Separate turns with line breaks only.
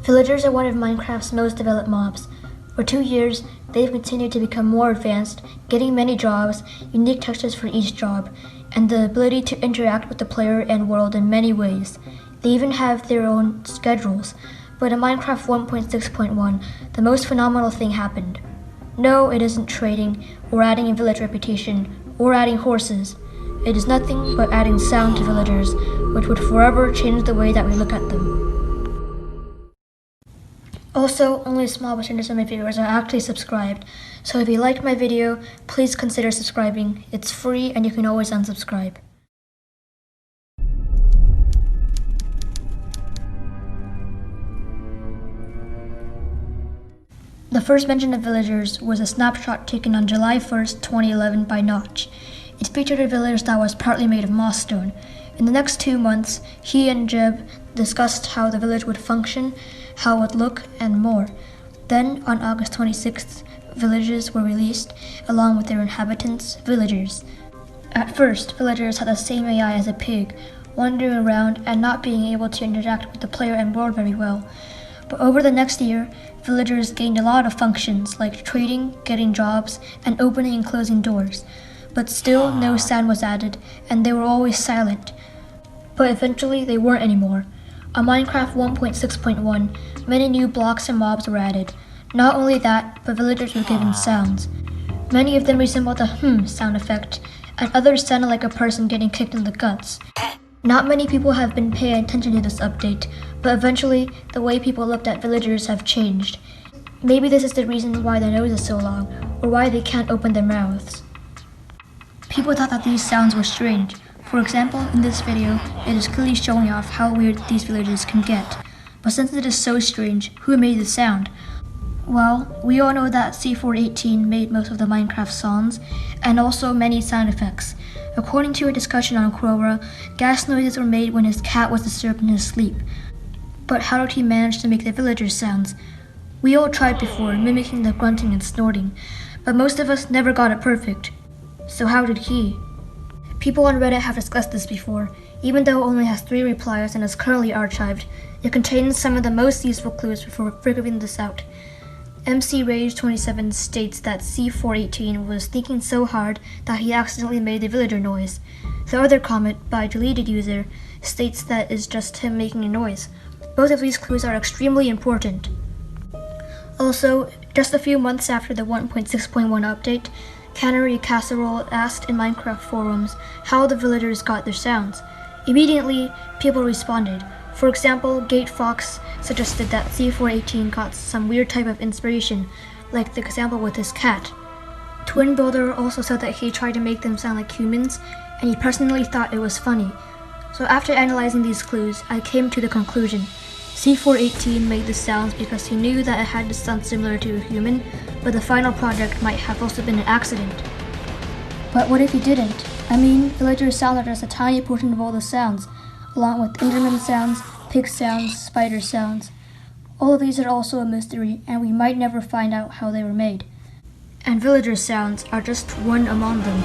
Villagers are one of Minecraft's most developed mobs. For 2 years, they've continued to become more advanced, getting many jobs, unique textures for each job, and the ability to interact with the player and world in many ways. They even have their own schedules. But in Minecraft 1.6.1, the most phenomenal thing happened. No, it isn't trading, or adding a village reputation, or adding horses. It is nothing but adding sound to villagers, which would forever change the way that we look at them. Also, only a small percentage of my viewers are actually subscribed, so if you liked my video, please consider subscribing. It's free and you can always unsubscribe. The first mention of villagers was a snapshot taken on July 1st, 2011 by Notch. It featured a village that was partly made of moss stone. In the next 2 months, he and Jeb discussed how the village would function, how it would look, and more. Then, on August 26th, villages were released, along with their inhabitants, villagers. At first, villagers had the same AI as a pig, wandering around and not being able to interact with the player and world very well. But over the next year, villagers gained a lot of functions like trading, getting jobs, and opening and closing doors. But still, no sound was added, and they were always silent. But eventually, they weren't anymore. On Minecraft 1.6.1, many new blocks and mobs were added. Not only that, but villagers were given sounds. Many of them resembled the sound effect, and others sounded like a person getting kicked in the guts. Not many people have been paying attention to this update, but eventually, the way people looked at villagers have changed. Maybe this is the reason why their nose is so long, or why they can't open their mouths. People thought that these sounds were strange. For example, in this video, it is clearly showing off how weird these villagers can get. But since it is so strange, who made the sound? Well, we all know that C418 made most of the Minecraft songs, and also many sound effects. According to a discussion on Quora, gas noises were made when his cat was disturbed in his sleep. But how did he manage to make the villagers' sounds? We all tried before, mimicking the grunting and snorting, but most of us never got it perfect. So how did he? People on Reddit have discussed this before. Even though it only has 3 replies and is currently archived, it contains some of the most useful clues for figuring this out. MC Rage27 states that C418 was thinking so hard that he accidentally made the villager noise. The other comment, by deleted user, states that it's just him making a noise. Both of these clues are extremely important. Also, just a few months after the 1.6.1 update, Cannery Casserole asked in Minecraft forums how the villagers got their sounds. Immediately, people responded. For example, Gate Fox suggested that C418 got some weird type of inspiration, like the example with his cat. Twin Builder also said that he tried to make them sound like humans, and he personally thought it was funny. So after analyzing these clues, I came to the conclusion. C418 made the sounds because he knew that it had to sound similar to a human, but the final project might have also been an accident. But what if he didn't? I mean, villagers' sounds are just a tiny portion of all the sounds, along with Enderman sounds, pig sounds, spider sounds. All of these are also a mystery, and we might never find out how they were made. And villagers' sounds are just one among them.